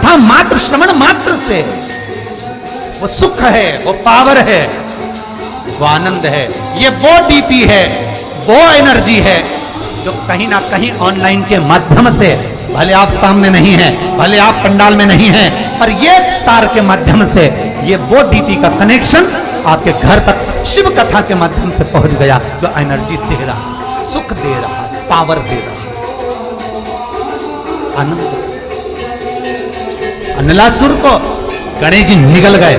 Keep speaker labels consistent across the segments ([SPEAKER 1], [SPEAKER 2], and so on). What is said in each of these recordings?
[SPEAKER 1] कथा मात्र श्रवण मात्र से वो सुख है, वो पावर है, वो आनंद है, ये वो डीपी है, वो एनर्जी है जो कहीं ना कहीं ऑनलाइन के माध्यम से, भले आप सामने नहीं हैं, भले आप पंडाल में नहीं हैं, पर ये तार के माध्यम से ये वो डीपी का कनेक्शन आपके घर तक शिव कथा के माध्यम से पहुंच गया, जो एनर्जी दे रहा, सुख दे रहा, पावर दे रहा, आनंद। अनलासुर को गणेश जी निगल गए,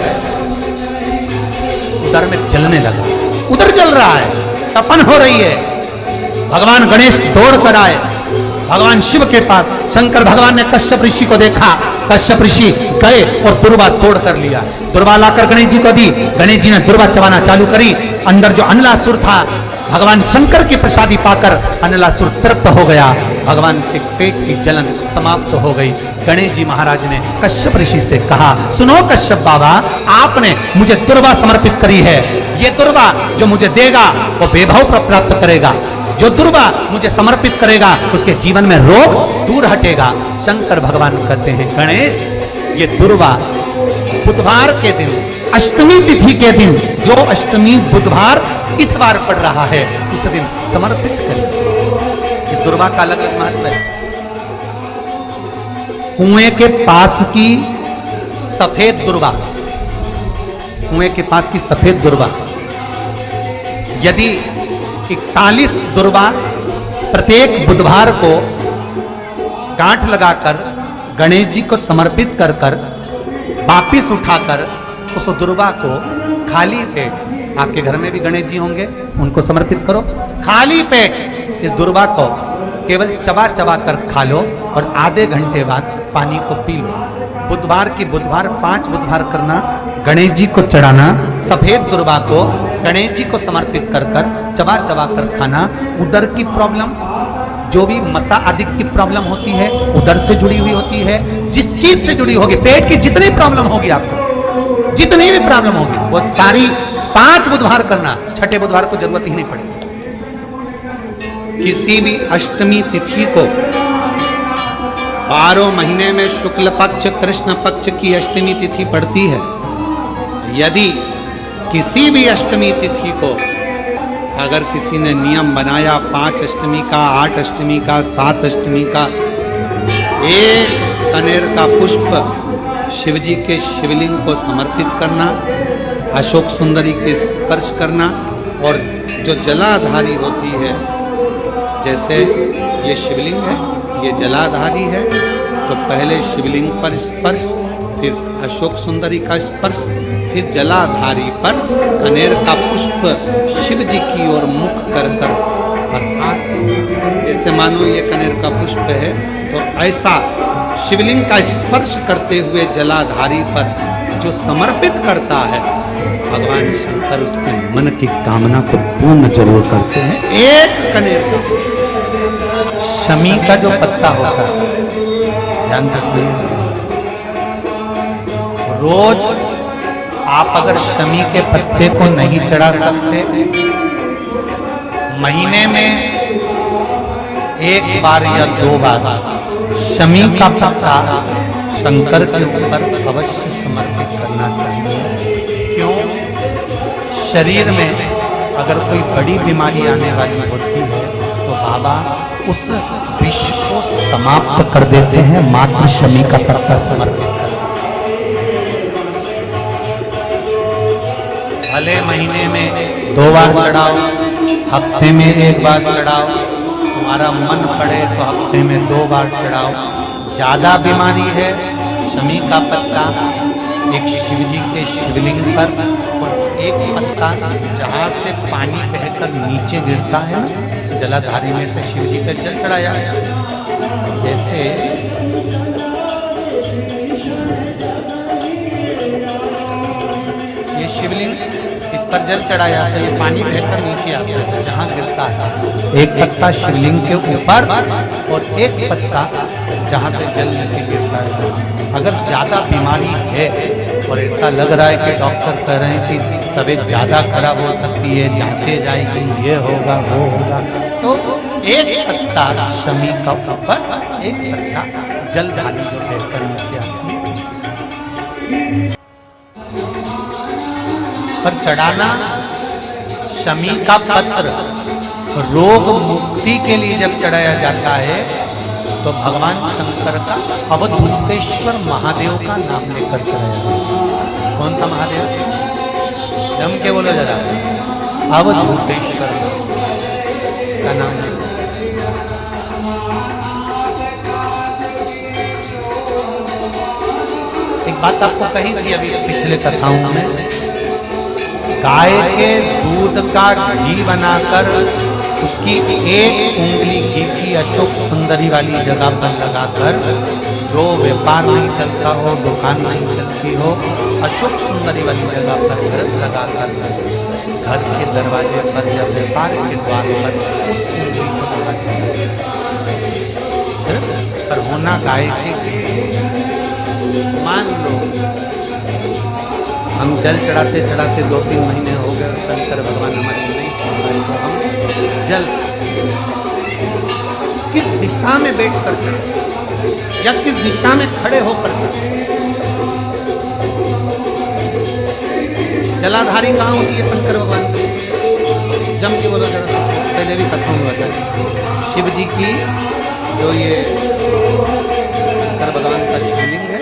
[SPEAKER 1] उधर में जलने लगा, उधर जल रहा है, तपन हो रही है। भगवान गणेश दौड़ कर आए भगवान शिव के पास। शंकर भगवान ने कश्यप ऋषि को देखा, कश्यप ऋषि गए और दुर्वा तोड़ कर लिया, दुर्वा लाकर गणेश जी को दी। गणेश जी ने दुर्वा चबाना चालू करी, अंदर जो अनलासुर था, भगवान शंकर की प्रसादी पाकर अनलासुर तृप्त हो गया, भगवान के पेट की जलन समाप्त हो गई। गणेश जी महाराज ने कश्यप ऋषि से कहा, सुनो कश्यप बाबा, आपने मुझे दुर्वा समर्पित करी है, ये दुर्वा जो मुझे देगा वो वैभव प्राप्त करेगा, जो दुर्वा मुझे समर्पित करेगा उसके जीवन में रोग दूर हटेगा। शंकर भगवान कहते हैं, गणेश ये दुर्वा बुधवार के दिन, अष्टमी तिथि के दिन, जो अष्टमी बुधवार इस बार पड़ रहा है, उस दिन समर्पित करें। इस दुर्वा का अलग अलग महत्व है। कुएं के पास की सफेद दुर्वा, कुएं के पास की सफेद दुर्वा, यदि 41 दुर्वा प्रत्येक बुधवार को गांठ लगाकर गणेश जी को समर्पित कर कर वापिस उठाकर उस दुर्वा को खाली पेट, आपके घर में भी गणेश जी होंगे, उनको समर्पित करो, खाली पेट इस दुर्वा को केवल चबा चबा कर खा लो और आधे घंटे बाद पानी को पी लो। बुधवार की बुधवार 5 बुधवार करना, गणेश जी को चढ़ाना, सफेद दुर्वा को गणेश जी को समर्पित कर कर चबा चबा कर खाना। उदर की प्रॉब्लम, जो भी मसा आदि की प्रॉब्लम होती है, उदर से जुड़ी हुई होती है, जिस चीज से जुड़ी होगी, पेट की जितनी प्रॉब्लम होगी, आपको जितनी भी प्रॉब्लम होगी, वो सारी 5 बुधवार करना, छठे बुधवार को जरूरत ही नहीं पड़ेगी। किसी भी अष्टमी तिथि को 12 महीने में शुक्ल पक्ष कृष्ण पक्ष की अष्टमी तिथि पड़ती है। यदि किसी भी अष्टमी तिथि को अगर किसी ने नियम बनाया 5 अष्टमी का, 8 अष्टमी का, 7 अष्टमी का, एक कनेर का पुष्प शिवजी के शिवलिंग को समर्पित करना, अशोक सुंदरी के स्पर्श करना, और जो जलाधारी होती है, जैसे ये शिवलिंग है, ये जलाधारी है, तो पहले शिवलिंग पर स्पर्श, फिर अशोक सुंदरी का स्पर्श, फिर जलाधारी पर कनेर का पुष्प शिव जी की ओर मुख कर कर, अर्थात जैसे मानो ये कनेर का पुष्प है, तो ऐसा शिवलिंग का स्पर्श करते हुए जलाधारी पर जो समर्पित करता है, भगवान शंकर उसके मन की कामना को पूर्ण जरूर करते हैं। एक कनेर का पुष्प, शमी का जो पत्ता होता है, ध्यान से सुनिए, रोज आप अगर शमी के पत्ते को नहीं चढ़ा सकते, महीने में 1 बार या 2 बार शमी का पत्ता शंकर के ऊपर अवश्य समर्पित करना चाहिए। क्यों? शरीर में अगर कोई बड़ी बीमारी आने वाली होती है तो बाबा उस विष को समाप्त कर देते हैं, मात्र शमी का पत्ता समर्पित कर। भले महीने में 2 बार चढ़ाओ, हफ्ते में 1 बार चढ़ाओ, तुम्हारा मन पड़े तो हफ्ते में 2 बार चढ़ाओ। ज्यादा बीमारी है, शमी का पत्ता एक शिवजी के शिवलिंग पर, और एक पत्ता जहाँ से पानी बहकर नीचे गिरता है ना, जलाधारी में से शिवजी का जल चढ़ाया। जैसे ये शिवलिंग, इस पर जल चढ़ाया तो ये पानी बहकर नीचे आता है, जहाँ गिरता है। एक पत्ता शिवलिंग के ऊपर और एक पत्ता जहाँ से जल नीचे गिरता है। अगर ज़्यादा बीमारी है और ऐसा लग रहा है कि डॉक्टर कह रहे हैं कि तबीयत ज़्यादा खराब हो सकती है, जांचे जाएगी, ये होगा वो होगा, तो एक पत्ता शमी का ऊपर, एक पत्ता जलधारी जो बहकर नीचे आती है, पर चढ़ाना शमी का पत्र रोग मुक्ति के लिए जब चढ़ाया जाता है तो भगवान शंकर का अवधूतेश्वर महादेव का नाम लेकर चढ़ाया जाता है। कौन सा महादेव? जम के बोलो जरा। अवधूतेश्वर का नाम लेकर। एक बात आपको कही थी अभी पिछले कथाओं में, गाय के दूध का घी बनाकर उसकी एक उंगली घी की अशोक सुंदरी वाली जगह पर लगाकर, जो व्यापार नहीं चलता हो, दुकान नहीं चलती हो, अशोक सुंदरी वाली जगह पर घृत लगाकर घर के दरवाजे पर या व्यापार के द्वार पर उस उंगली को लगाकर पर होना गाय के घी। मान लो हम जल चढ़ाते चढ़ाते 2-3 महीने हो गए और शंकर भगवान हमारी नहीं सुन रहे, तो हम जल किस दिशा में बैठ कर चढ़े या किस दिशा में खड़े होकर चढ़े? जलाधारी कहाँ होती है शंकर भगवान की? जम के बोलो जरा, पहले भी कथाओं में बताया। शिव जी की जो ये शंकर भगवान का शिवलिंग है,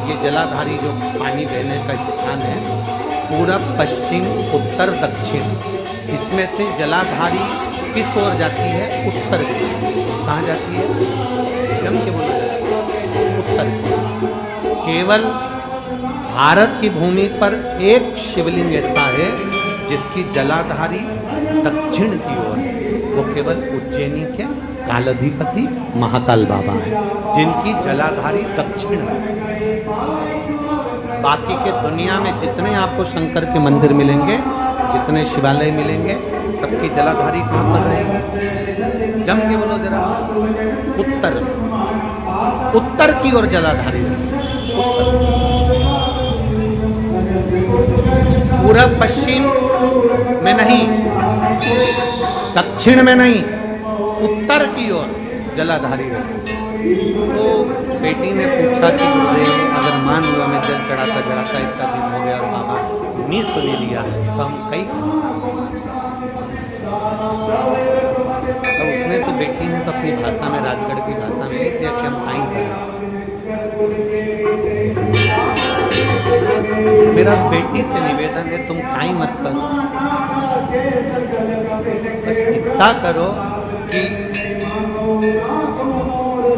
[SPEAKER 1] ये जलाधारी जो पानी बहने का स्थान है, पूरब पश्चिम उत्तर दक्षिण, इसमें से जलाधारी किस ओर जाती है? उत्तर की। कहाँ जाती है? जम के बोला जाता है उत्तर की। केवल भारत की भूमि पर एक शिवलिंग ऐसा है जिसकी जलाधारी दक्षिण की ओर है, वो केवल उज्जैनी के कालाधिपति महाकाल बाबा है जिनकी जलाधारी दक्षिण है। बाकी के दुनिया में जितने आपको शंकर के मंदिर मिलेंगे, जितने शिवालय मिलेंगे, सबकी जलाधारी कहाँ पर रहेगी? जम के बोलो जरा। उत्तर, उत्तर की ओर जलाधारी रहेगी। उत्तर, पूरब पश्चिम में नहीं, दक्षिण में नहीं, उत्तर की ओर जलाधारी रहेगी। तो बेटी ने पूछा कि गुरुदेव, अगर मान लो हमें जल चढ़ाता चढ़ाता इतना दिन हो गया और बाबा नहीं सुन लिया तो हम कई करें? तो उसने तो बेटी ने तो अपनी भाषा में, राजगढ़ की भाषा में लिख दिया कि हम कहीं करें। मेरा बेटी से निवेदन है, तुम कहीं मत करो, बस इतना करो कि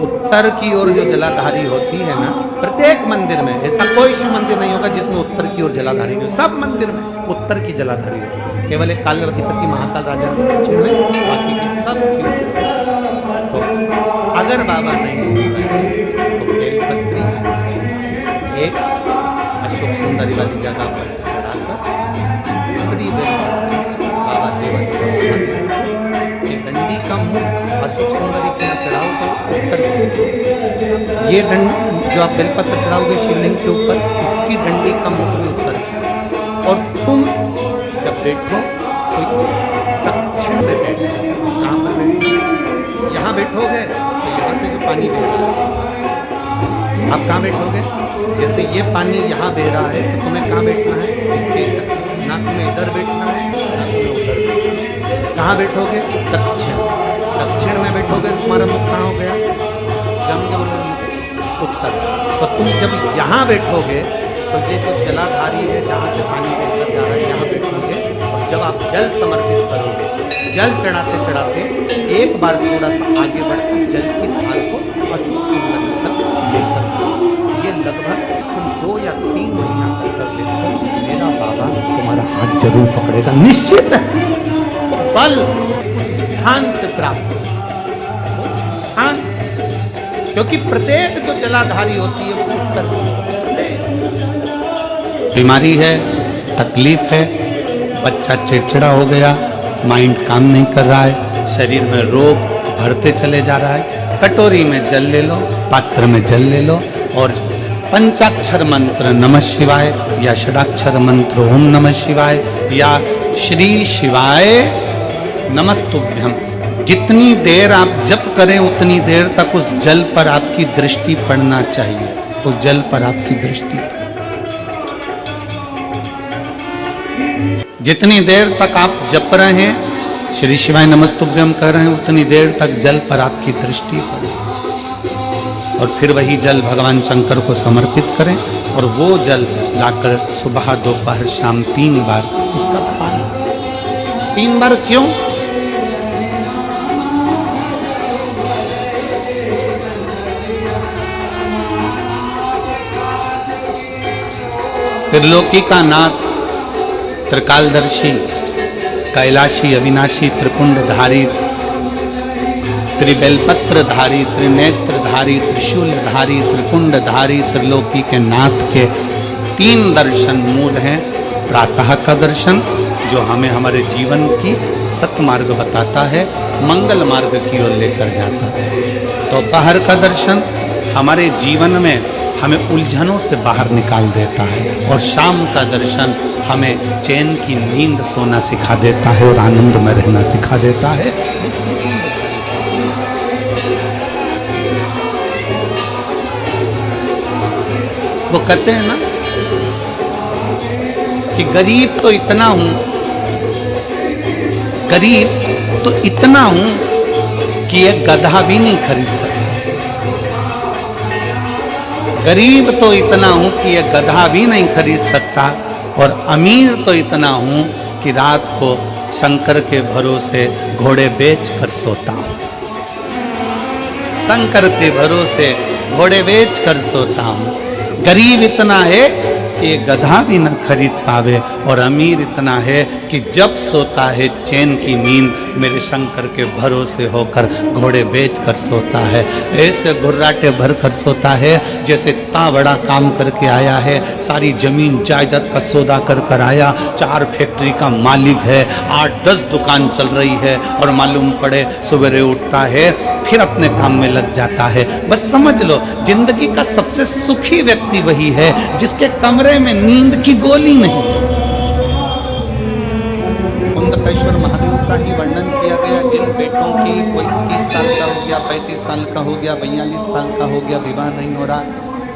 [SPEAKER 1] उत्तर की ओर जो जलाधारी होती है ना, प्रत्येक मंदिर में, ऐसा कोई शिव मंदिर नहीं होगा जिसमें उत्तर की ओर जलाधारी नहीं हो। सब मंदिर में उत्तर की जलाधारी होती है, केवल एक कालाधिपति महाकाल राजा के दक्षिण में, बाकी के सब की उत्तर। तो अगर बाबा नहीं सुन रहे तो बेलपत्री एक अशोक सुंदरी वाली जगह पर चढ़ाकर उत्तरी बेलपत्री बाबा देवती डंडी का मुख अशोक सुंदरी के यहाँ चढ़ाओ तो उत्तर, ये जो आप बेलपत्र चढ़ाओगे शिवलिंग के ऊपर, इसकी डंडी का मुख भी उत्तर। और तुम जब बैठो तो दक्षिण में बैठो। कहाँ पर बैठो? यहाँ बैठोगे तो यहाँ से जो पानी बह रहा है, आप कहाँ बैठोगे? जैसे ये पानी यहाँ बह रहा है तो तुम्हें कहाँ बैठना है? इसके इधर, ना तुम्हें इधर बैठना है ना तुम्हें उधर बैठना है। कहाँ बैठोगे? दक्षिण। दक्षिण में बैठोगे, तुम्हारा मुख कहाँ हो गया? जम के बोलो उत्तर। तो तुम जब यहाँ बैठोगे तो ये जो जलाधारी है जहाँ से पानी बहकर जा रहा है, यहाँ बैठोगे और जब आप जल समर्पित करोगे, जल चढ़ाते चढ़ाते एक बार थोड़ा सा आगे बढ़कर जल की धार को अशोक सुंदरी तक लेकर, ये लगभग तुम 2 या 3 महीना कर देखो, मेरा बाबा तुम्हारा हाथ जरूर पकड़ेगा, निश्चित है। बल उस स्थान से प्राप्त हो, स्थान, क्योंकि प्रत्येक जो जलाधारी होती है वो उत्तर बीमारी है, तकलीफ है, बच्चा चिड़चिड़ा हो गया, माइंड काम नहीं कर रहा है, शरीर में रोग बढ़ते चले जा रहा है, कटोरी में जल ले लो, पात्र में जल ले लो और पंचाक्षर मंत्र नमः शिवाय या षडाक्षर मंत्र ओम नमः शिवाय या श्री शिवाय नमस्तुभ्यम, जितनी देर आप जप करें उतनी देर तक उस जल पर आपकी दृष्टि पड़ना चाहिए, उस जल पर आपकी दृष्टि जितनी देर तक आप जप रहे हैं, श्री शिवाय नमस्तुभ्यम कह रहे हैं, उतनी देर तक जल पर आपकी दृष्टि पड़े और फिर वही जल भगवान शंकर को समर्पित करें और वो जल लाकर सुबह दोपहर शाम 3 बार उसका पान। 3 बार क्यों? त्रिलोकी का नाथ, त्रिकालदर्शी, कैलाशी, अविनाशी, त्रिपुंडधारी, त्रिबेलपत्रधारी, त्रिनेत्रधारी, त्रिशूलधारी, त्रिपुंडधारी, त्रिलोकी के नाथ के 3 दर्शन मूल हैं। प्रातः का दर्शन जो हमें हमारे जीवन की सत्मार्ग बताता है, मंगल मार्ग की ओर लेकर जाता है। दोपहर का दर्शन हमारे जीवन में हमें उलझनों से बाहर निकाल देता है और शाम का दर्शन हमें चैन की नींद सोना सिखा देता है और आनंद में रहना सिखा देता है। वो कहते हैं ना कि गरीब तो इतना हूं, गरीब तो इतना हूं कि एक गधा भी नहीं खरीद सकता। गरीब तो इतना हूं कि एक गधा भी नहीं खरीद सकता और अमीर तो इतना हूं कि रात को शंकर के भरोसे घोड़े बेच कर सोता हूं। शंकर के भरोसे घोड़े बेच कर सोता हूं। गरीब इतना है कि गधा भी न खरीद पावे और अमीर इतना है कि जब सोता है चैन की नींद मेरे शंकर के भरोसे होकर घोड़े बेच कर सोता है। ऐसे घुर्राटे भर कर सोता है जैसे इतना बड़ा काम करके आया है, सारी जमीन जायदाद का सौदा कर कर आया, 4 फैक्ट्री का मालिक है, 8-10 दुकान चल रही है और मालूम पड़े सवेरे उठता है फिर अपने काम में लग जाता है। बस समझ लो जिंदगी का सबसे सुखी व्यक्ति वही है जिसके कमरे में नींद की गोली नहीं। कुंदकेश्वर महादेव का ही वर्णन किया गया, जिन बेटों की कोई 30 साल का हो गया, 35 साल का हो गया, 42 साल का हो गया, विवाह नहीं हो रहा,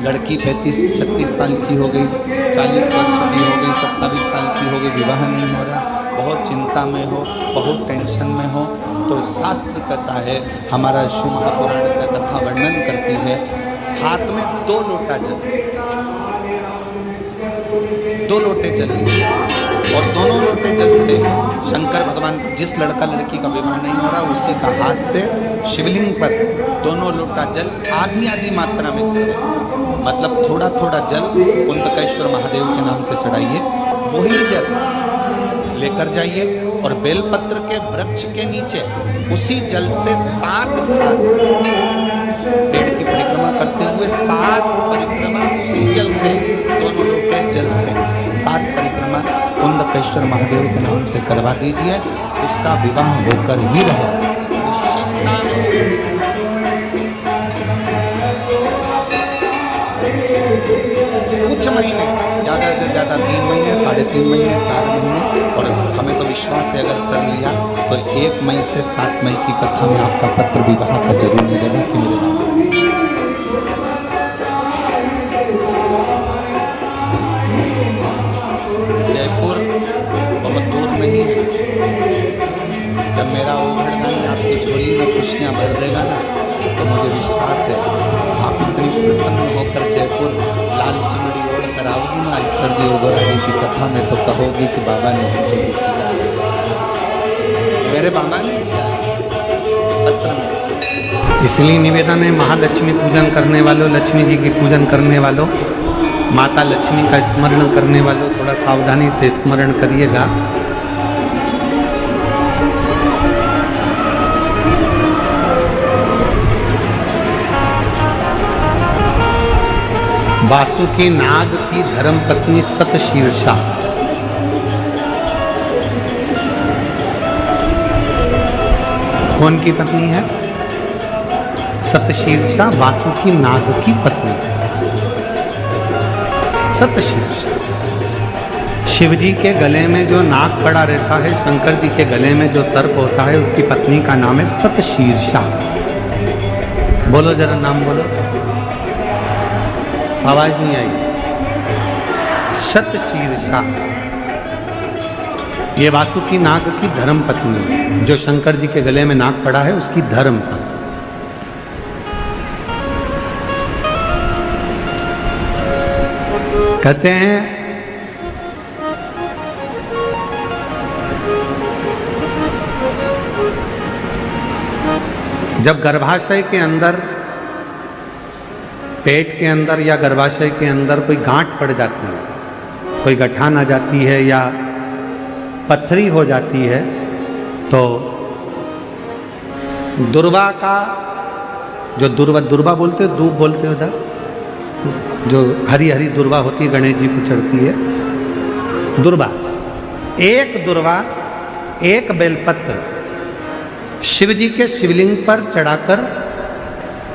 [SPEAKER 1] लड़की 35-36 साल की हो गई, 40 वर्ष की हो गई, 27 साल की हो गई, विवाह नहीं हो रहा, बहुत चिंता में हो, बहुत टेंशन में हो, तो शास्त्र कहता है, हमारा शिव महापुराण का कथा वर्णन करती है, हाथ में 2 लोटा जल, 2 लोटे जल लीजिए और दोनों लोटे जल से शंकर भगवान का, जिस लड़का लड़की का विवाह नहीं हो रहा उसी का हाथ से शिवलिंग पर दोनों लोटा जल आधी मात्रा में चढ़ाइए, मतलब थोड़ा थोड़ा जल कुंदकेश्वर महादेव के नाम से चढ़ाइए। वही जल लेकर जाइए और बेलपत्र के वृक्ष के नीचे उसी जल से 7 बार पेड़ की परिक्रमा करते हुए 7 परिक्रमा उसी जल से, दोनों लोटे जल से 7 परिक्रमा कुंदकेश्वर महादेव के नाम से करवा दीजिए, उसका विवाह होकर ही रहे। कुछ महीने, ज़्यादा से ज़्यादा 3 महीने, 3.5 महीने, 4 महीने, और हमें तो विश्वास है अगर कर लिया तो 1 मई से 7 मई की कथा में आपका पत्र विवाह का जरूर मिलेगा कि मेरे नाम। जयपुर बहुत दूर नहीं है। जब मेरा ओघड़दानी आपकी झोली में खुशियाँ भर देगा ना तो मुझे विश्वास है आप इतनी प्रसन्न होकर जयपुर लाल चुनरी ओढ़ कर आओगी ना ईश्वर जी और गोरा जी की कथा में, तो कहोगी कि बाबा ने हमको दिया, मेरे बाबा ने दिया पत्र में। इसलिए निवेदन है, महालक्ष्मी पूजन करने वालों, लक्ष्मी जी की पूजन करने वालों, माता लक्ष्मी का स्मरण करने वालों, थोड़ा सावधानी से स्मरण करिएगा। वासुकी नाग की धर्म पत्नी सतशीर्षा, कौन की पत्नी है? सतशीर्षा वासुकी नाग की पत्नी। सतशीर्षा शिव जी के गले में जो नाग पड़ा रहता है, शंकर जी के गले में जो सर्प होता है, उसकी पत्नी का नाम है सतशीर्षा। बोलो जरा नाम बोलो, आवाज नहीं आई। सतशीर्षा ये वासुकी नाग की धर्म पत्नी, जो शंकर जी के गले में नाग पड़ा है उसकी धर्म पत्नी। कहते हैं जब गर्भाशय के अंदर, पेट के अंदर या गर्भाशय के अंदर कोई गांठ पड़ जाती है, कोई गठान आ जाती है या पथरी हो जाती है, तो दुर्वा का जो दुर्वा बोलते हो, दूब बोलते हो उधर, जो हरी हरी दुर्वा होती है, गणेश जी को चढ़ती है दुर्वा, एक बेलपत्र शिव जी के शिवलिंग पर चढ़ाकर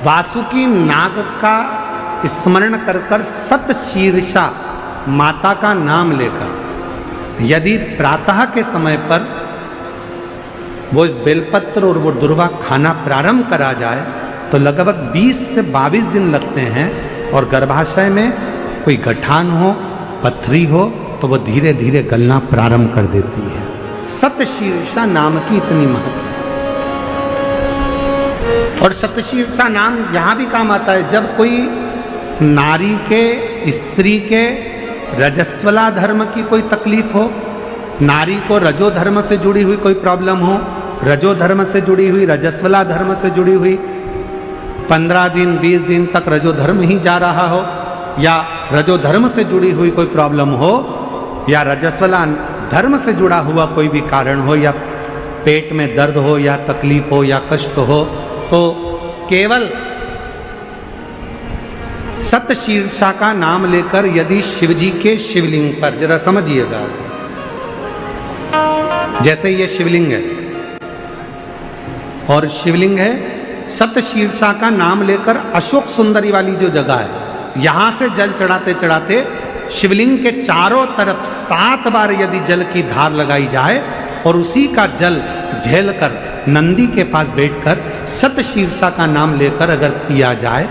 [SPEAKER 1] वासुकी नाग का स्मरण कर कर सतशीर्षा माता का नाम लेकर यदि प्रातः के समय पर वो बेलपत्र और वो दुर्वा खाना प्रारंभ करा जाए तो लगभग 20 से 22 दिन लगते हैं, और गर्भाशय में कोई गठान हो, पथरी हो, तो वो धीरे धीरे गलना प्रारंभ कर देती है। सतशीर्षा नाम की इतनी महत्व। और सतशीर्षा नाम यहां भी काम आता है जब कोई नारी के, स्त्री के रजस्वला धर्म की कोई तकलीफ हो, नारी को रजो धर्म से जुड़ी हुई कोई प्रॉब्लम हो, रजो धर्म से जुड़ी हुई, रजस्वला धर्म से जुड़ी हुई, 15 दिन 20 दिन तक रजो धर्म ही जा रहा हो, या रजो धर्म से जुड़ी हुई कोई प्रॉब्लम हो, या रजस्वला धर्म से जुड़ा हुआ कोई भी कारण हो, या पेट में दर्द हो, या तकलीफ हो, या कष्ट हो, तो केवल सतशीर्षा का नाम लेकर यदि शिवजी के शिवलिंग पर, जरा समझिएगा, जैसे ये शिवलिंग है और शिवलिंग है, सतशीर्षा का नाम लेकर अशोक सुंदरी वाली जो जगह है, यहां से जल चढ़ाते चढ़ाते शिवलिंग के चारों तरफ 7 बार यदि जल की धार लगाई जाए और उसी का जल झेलकर नंदी के पास बैठकर सतशीर्षा का नाम लेकर अगर पिया जाए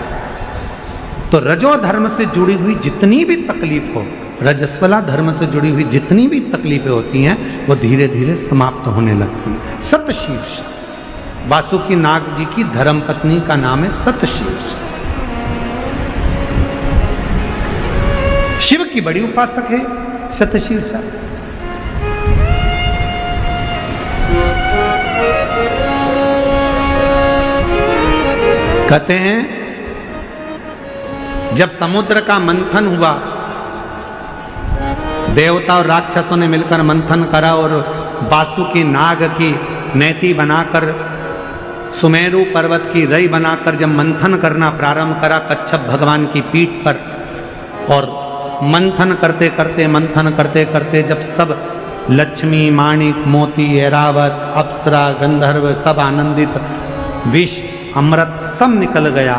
[SPEAKER 1] तो रजो धर्म से जुड़ी हुई जितनी भी तकलीफ हो, रजस्वला धर्म से जुड़ी हुई जितनी भी तकलीफें होती हैं वो धीरे धीरे समाप्त होने लगती है। सतशीर्षा, वासुकी नाग जी की धर्म पत्नी का नाम है सतशीर्षा। शिव की बड़ी उपासक है सतशीर्षा। कहते हैं जब समुद्र का मंथन हुआ, देवता और राक्षसों ने मिलकर मंथन करा और वासुकी नाग की नेति बनाकर, सुमेरु पर्वत की रई बनाकर जब मंथन करना प्रारंभ करा कच्छप भगवान की पीठ पर, और मंथन करते करते जब सब लक्ष्मी, माणिक, मोती, ऐरावत, अप्सरा, गंधर्व सब आनंदित, विष, अमृत सब निकल गया,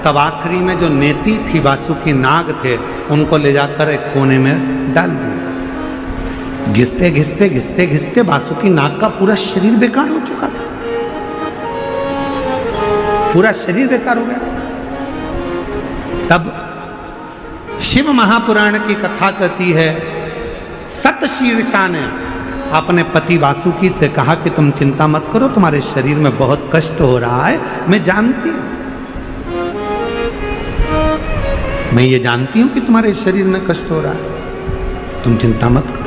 [SPEAKER 1] तब आखिरी में जो नेति थी वासुकी नाग थे उनको ले जाकर एक कोने में डाल दिया। घिसते घिसते घिसते घिसते वासुकी नाग का पूरा शरीर बेकार हो चुका था, पूरा शरीर बेकार हो गया। तब शिव महापुराण की कथा कहती है सतशीर्षा ने अपने पति वासुकी से कहा कि तुम चिंता मत करो, तुम्हारे शरीर में बहुत कष्ट हो रहा है, मैं जानती हूं, मैं ये जानती हूं कि तुम्हारे शरीर में कष्ट हो रहा है, तुम चिंता मत करो।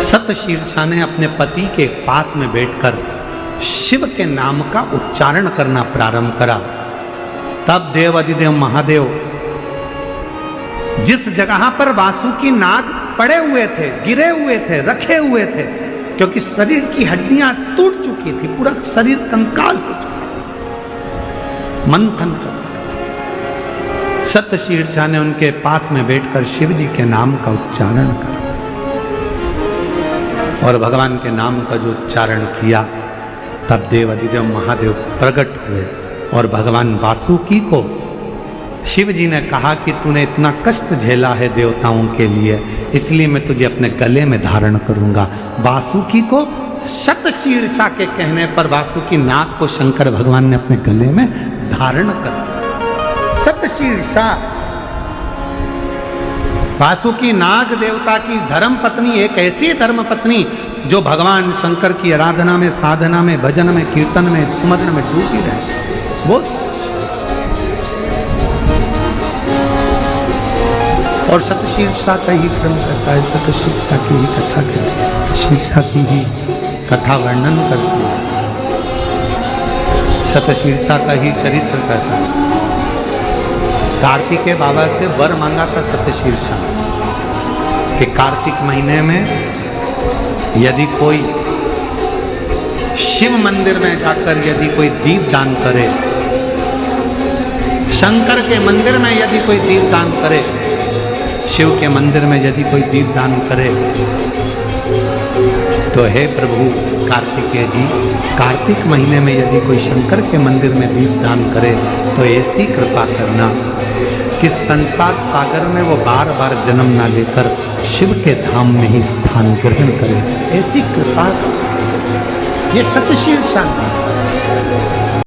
[SPEAKER 1] सतशीर्षा ने अपने पति के पास में बैठकर शिव के नाम का उच्चारण करना प्रारंभ करा। तब देव अधिदेव महादेव जिस जगह पर वासुकी नाग पड़े हुए थे, गिरे हुए थे, रखे हुए थे, क्योंकि शरीर की हड्डियां टूट चुकी थी, पूरा शरीर कंकाल हो चुका, मंथन करता, सतशीर्षा ने उनके पास में बैठकर शिव जी के नाम का उच्चारण करा, और भगवान के नाम का जो उच्चारण किया तब देव अधिदेव महादेव प्रकट हुए, और भगवान वासुकी को शिव जी ने कहा कि तूने इतना कष्ट झेला है देवताओं के लिए, इसलिए मैं तुझे अपने गले में धारण करूंगा। वासुकी को सतशीर्षा के कहने पर वासुकी नाग को शंकर भगवान ने अपने गले में धारण कर दिया। सतशीर्षा वासुकी नाग देवता की धर्म पत्नी, एक ऐसी धर्म पत्नी जो भगवान शंकर की आराधना में, साधना में, भजन में, कीर्तन में, स्मरण में डूबी रहे, वो। और सतशीर्षा का ही क्रम करता है, सतशीर्षा की ही कथा करती है, सतशीर्षा की ही कथा वर्णन करती है, सतशीर्षा का ही चरित्र करता है। कार्तिकेय बाबा से वर मांगा था सतशीर्षा कि कार्तिक महीने में यदि कोई शिव मंदिर में जाकर यदि कोई दीप दान करे, शंकर के मंदिर में यदि कोई दीप दान करे, शिव के मंदिर में यदि कोई दीप दान करे, तो हे प्रभु कार्तिकेय जी, कार्तिक महीने में यदि कोई शंकर के मंदिर में दीप दान करे तो ऐसी कृपा करना कि संसार सागर में वो बार बार जन्म ना लेकर शिव के धाम में ही स्थान ग्रहण करे, ऐसी कृपा। ये सतशीर्षा